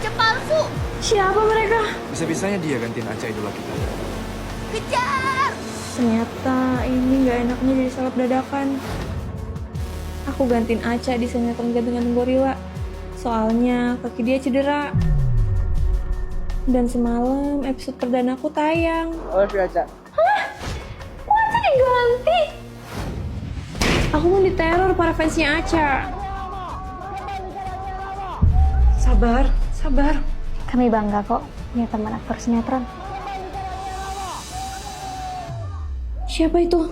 Aca palsu. Siapa mereka? Bisa-bisanya dia gantiin Aca idola kita. Kejar. Ternyata ini gak enaknya jadi seleb dadakan. Aku gantiin Aca di sinetron gantung-gantung gorila. Soalnya kaki dia cedera. Dan semalam episode perdana aku tayang. Oh, si Aca. Kok Aca diganti? Aku mau diteror para fansnya Aca. Sabar, sabar. Kami bangga kok punya teman aktor sinetron. Siapa itu?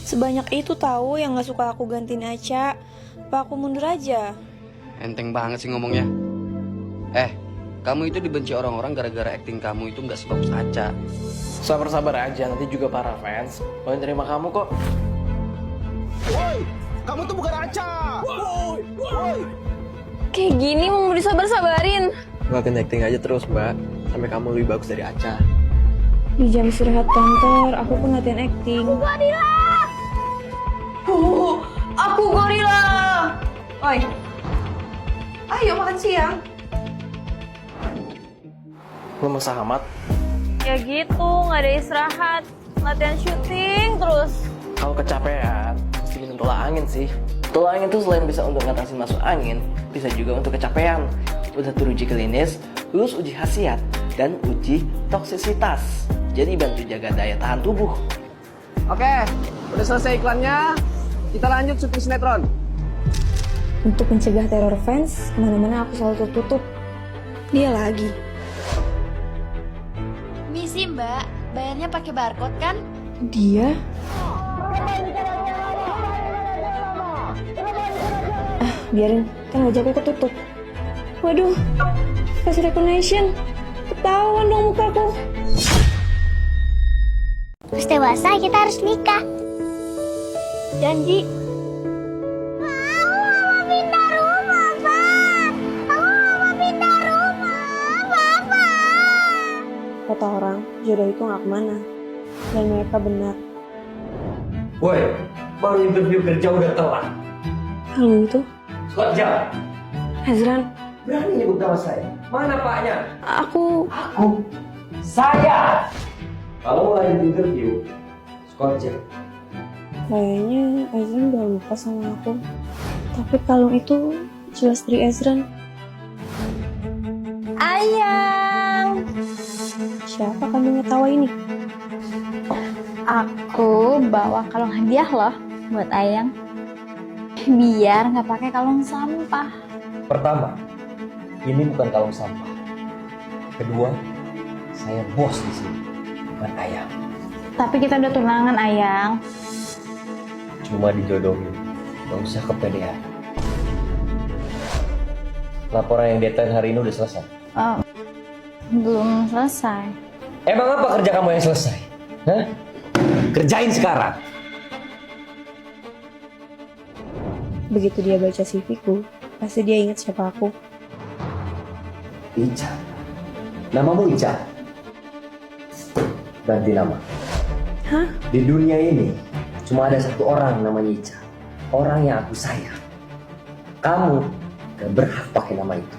Sebanyak itu tahu yang gak suka aku gantiin Aca. Apa aku mundur aja? Enteng banget sih ngomongnya. Kamu itu dibenci orang-orang gara-gara akting kamu itu nggak sebagus Aca. Sabar-sabar aja, nanti juga para fans mau terima kamu kok. Woi, kamu tuh bukan Aca. Woi. Kayak gini mau disabar-sabarin. Ngelakuin acting aja terus, Mbak. Sampai kamu lebih bagus dari Aca. Di jam istirahat kantor, aku pun latihan acting. Aku gorila. Oi, ayo makan siang. Lu masa amat? Ya gitu, nggak ada istirahat. Latihan syuting terus. Kalau kecapean, mesti minum tolak angin sih. Tolak angin tuh selain bisa untuk ngatasin masuk angin, bisa juga untuk kecapean. Udah teruji klinis, lulus uji khasiat, dan uji toksisitas. Jadi bantu jaga daya tahan tubuh. Oke, udah selesai iklannya. Kita lanjut syuting sinetron. Untuk mencegah teror fans, kemana-mana aku selalu tertutup. Dia lagi. Misi Mbak, bayarnya pakai barcode kan? Dia? Biarin, kan wajahku ketutup. Waduh, face recognition. Ketahuan dong mukaku. Terus dewasa kita harus nikah. Janji. Aku mau pindah rumah, Pak. Aku mau pindah rumah, Papa. Kata orang, jodoh itu gak kemana. Dan mereka benar. Woi, baru interview kerja udah telat. Halo itu, Kerja. Hazran, Berani nyebut nama saya. Mana paknya? aku... Saya. Kalau mau lanjut interview, Skorja. Kayaknya Hazran udah lupa sama aku. Tapi kalung itu jelas dari Hazran. Ayang, Siapa kambingnya tawa ini? aku bawa kalung hadiah loh buat Ayang. Biar nggak pakai kalung sampah. Pertama, ini bukan kalung sampah. Kedua, saya bos di sini, bukan ayam. Tapi kita udah tunangan, Ayang. Cuma dijodohin, gak usah kepedean. Laporan yang deadline hari ini udah selesai. Oh, belum selesai. Emang apa kerja kamu yang selesai? Hah? Kerjain sekarang. Begitu dia baca CV-ku, pasti dia ingat siapa aku. Ica. Namamu Ica. Ganti nama. Hah? Di dunia ini cuma ada satu orang namanya Ica. Orang yang aku sayang. Kamu gak berhak pakai nama itu.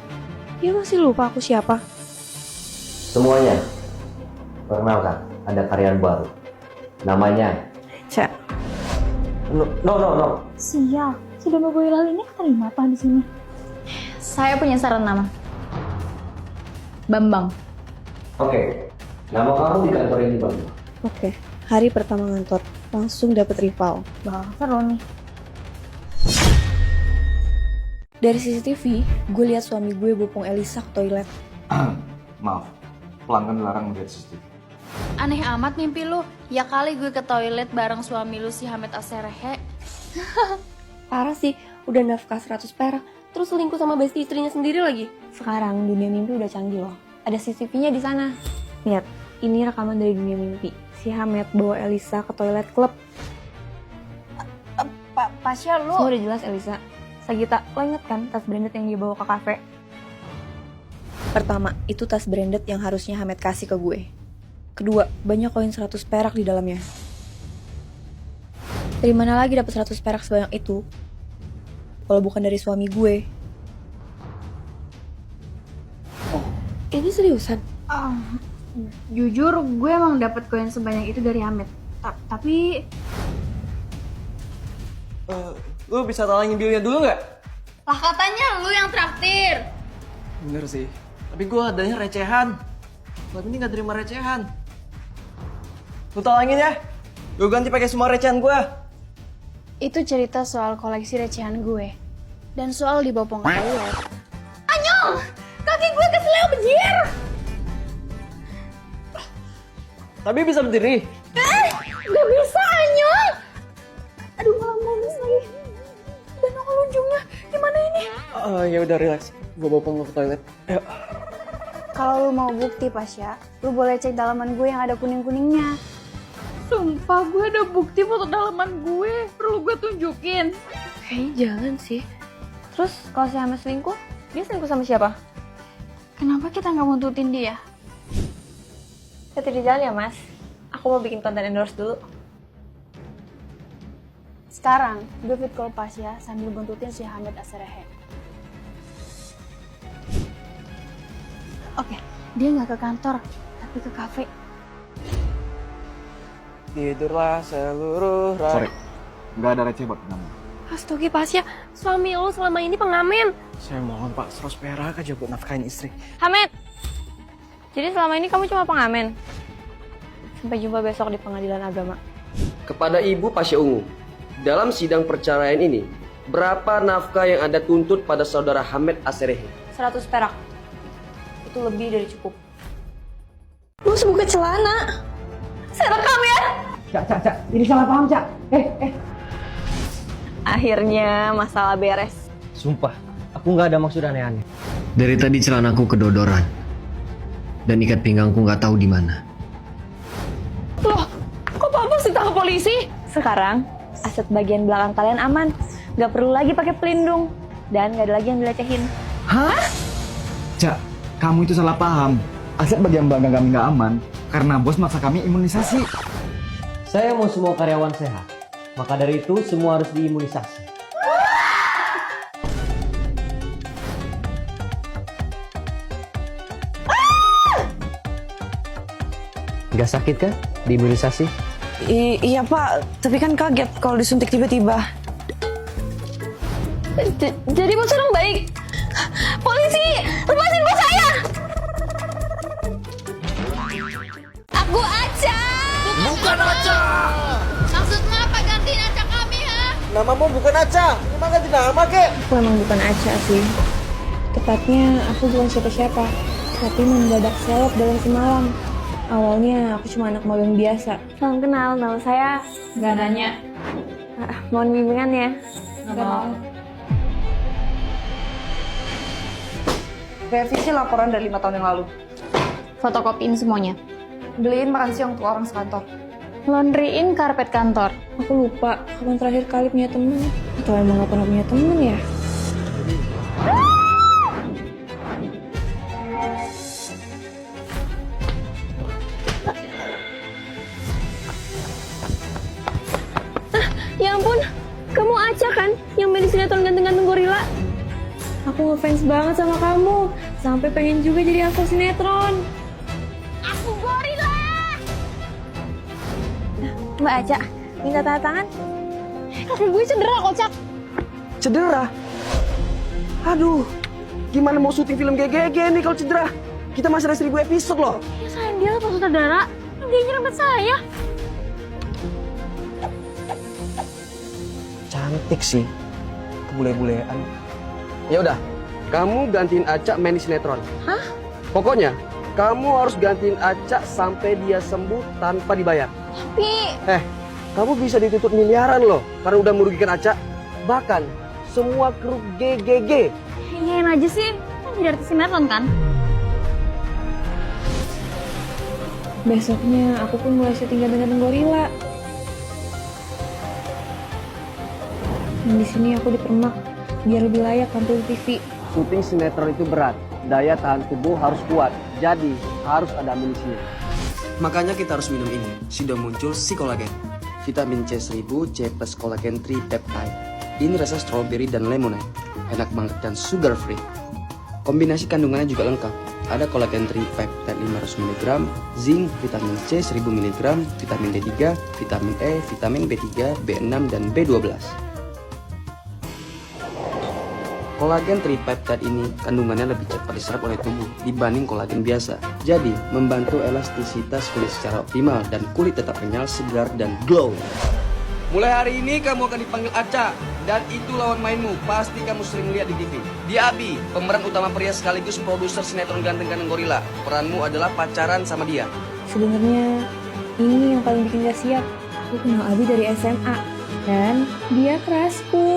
Dia masih lupa aku siapa. Semuanya, perkenalkan, ada karyawan baru. Namanya Cak, No. Sial, sudah mau gue lalu ini terima apa di sini? Saya punya saran nama. Bambang. Oke, nama kamu di kantor ini Bang. oke. Hari pertama ngantor, langsung dapet rival. Wah, seru nih. Dari CCTV, gue lihat suami gue bopong Elisa ke toilet. Maaf, pelanggan larang melihat CCTV. Aneh amat mimpi lu. Ya kali gue ke toilet bareng suami lu si Hamed Aserehe. Parah sih, udah nafkah 100 perak, terus selingkuh sama besti istrinya sendiri lagi. Sekarang dunia mimpi udah canggih loh. Ada CCTV-nya di sana. Lihat, ini rekaman dari dunia mimpi. Si Hamed bawa Elisa ke toilet klub. Pasya lu. Semua udah jelas Elisa. Sagita, lo inget kan tas branded yang dia bawa ke kafe? Pertama, itu tas branded yang harusnya Hamed kasih ke gue. Kedua, banyak koin 100 perak di dalamnya. Dari mana lagi dapat 100 perak sebanyak itu? Kalau bukan dari suami gue. Ini seriusan? Jujur, gue emang dapat koin sebanyak itu dari Hamid. Tapi Lu bisa talangin bilnya dulu nggak? lah katanya lu yang traktir. Bener sih. Tapi gue adanya recehan. Buat ini nggak terima recehan. Lu talangin ya. Gue ganti pakai semua recehan gue. Itu cerita soal koleksi recehan gue. Dan soal dibopong ke toilet. Anyong! Kaki gue keseleo bejir! Tapi bisa berdiri. Gak bisa, Anyong! Aduh, malah mulus lagi. Dan nongol ujungnya. Gimana ini? Ya udah relax. Gue bopong lu ke toilet. Ayo. Kalau lu mau bukti, Pasya, lu boleh cek dalaman gue yang ada kuning-kuningnya. Sumpah, gue ada bukti foto dalaman gue. Perlu gue tunjukin. Kayaknya jangan sih. Terus kalau si Hamid selingkuh, dia selingkuh sama siapa? Kenapa kita nggak buntutin dia? Hati di jalan ya, Mas. Aku mau bikin konten endorse dulu. Sekarang, gue fit call Pasya sambil buntutin si Hamid Aserehe. Oke, dia nggak ke kantor, tapi ke kafe. Tidurlah seluruh Sorry, nggak ada receh buat kamu. Astaga, Pasya, suami lo selama ini pengamen. Saya mohon Pak, 100 perak aja buat nafkahin istri. Hamid! Jadi selama ini kamu cuma pengamen? Sampai jumpa besok di pengadilan agama. Kepada Ibu Pasya Ungu, dalam sidang perceraian ini, berapa nafkah yang Anda tuntut pada saudara Hamid Aserehe? 100 perak. Itu lebih dari cukup. Lu sebuka celana. Saya rekam ya. Cak, ini salah paham, Cak. Akhirnya masalah beres. Sumpah, aku nggak ada maksud aneh-aneh. Dari tadi celanaku kedodoran. Dan ikat pinggangku nggak tahu di mana. Loh, kok Papa ditangkap polisi? Sekarang, aset bagian belakang kalian aman. Gak perlu lagi pakai pelindung. Dan gak ada lagi yang dilecehin. Hah? Cak, kamu itu salah paham. Aset bagian belakang kami nggak aman karena bos maksa kami imunisasi. Saya mau semua karyawan sehat. Maka dari itu semua harus diimunisasi. Gak sakit kan diimunisasi? Iya Pak, tapi kan kaget kalau disuntik tiba-tiba. Jadi bos orang baik. Polisi, lepasin bos saya. Aku Aca! Bukan Aca! Maksudnya apa gantiin Aca kami, ha? Namamu bukan Aca. Emang ganti nama, kek? Aku emang bukan Aca sih. Tepatnya aku bukan siapa-siapa. Tapi mendadak seleb dalam semalam. Awalnya aku cuma anak magang biasa. Salam kenal, nama saya Gak nanya. mohon bimbingan ya. Gak mau. Revisi laporan dari 5 tahun yang lalu. Fotokopiin semuanya. Beliin makan siang untuk orang sekantor. Laundryin karpet kantor. Aku lupa kapan terakhir kali punya temen. Atau emang gak pernah punya temen ya? Ya ampun, kamu Aca kan yang main di sinetron ganteng-ganteng gorila? Aku ngefans banget sama kamu, sampai pengen juga jadi aktor sinetron. Aku gorila! Mbak Aca, minta tanda tangan. Kaki gue cedera, kocak. Cedera? Aduh, gimana mau syuting film GGG nih kalau cedera? Kita masih ada 1000 episode loh. Ya sayang dia lah Pak Sutradara, dia nyerempet saya. Cantik sih, kebule-bulean. Ya udah, kamu gantiin Aca main di sinetron. Hah? Pokoknya, kamu harus gantiin Aca sampai dia sembuh tanpa dibayar. Tapi Kamu bisa dituntut miliaran loh, karena udah merugikan Aca. Bahkan, semua kru GGG. iyain aja sih, kan jadi artis sinetron kan? Besoknya aku pun mulai syuting ganteng-ganteng gorila. Dan di sini aku dipermak biar lebih layak tampil di TV. Syuting sinetron itu berat, daya tahan tubuh harus kuat, jadi harus ada amunisinya. Makanya kita harus minum ini, sudah muncul si kolagen. Vitamin C1000, C plus kolagen 3 peptide. Ini rasa strawberry dan lemonade, enak banget dan sugar free. Kombinasi kandungannya juga lengkap, ada kolagen tripeptide 500 mg, zinc, vitamin C 1000 mg, vitamin D3, vitamin E, vitamin B3, B6, dan B12. Kolagen tripeptide ini kandungannya lebih cepat diserap oleh tubuh dibanding kolagen biasa. Jadi, membantu elastisitas kulit secara optimal dan kulit tetap kenyal, segar, dan glow. Mulai hari ini kamu akan dipanggil Aca, dan itu lawan mainmu. Pasti kamu sering lihat di TV. Dia Abi, pemeran utama pria sekaligus produser sinetron ganteng-ganteng gorila. Peranmu adalah pacaran sama dia. Sebenarnya ini yang paling bikin gak siap. Aku kenal Abi dari SMA dan dia kerasku.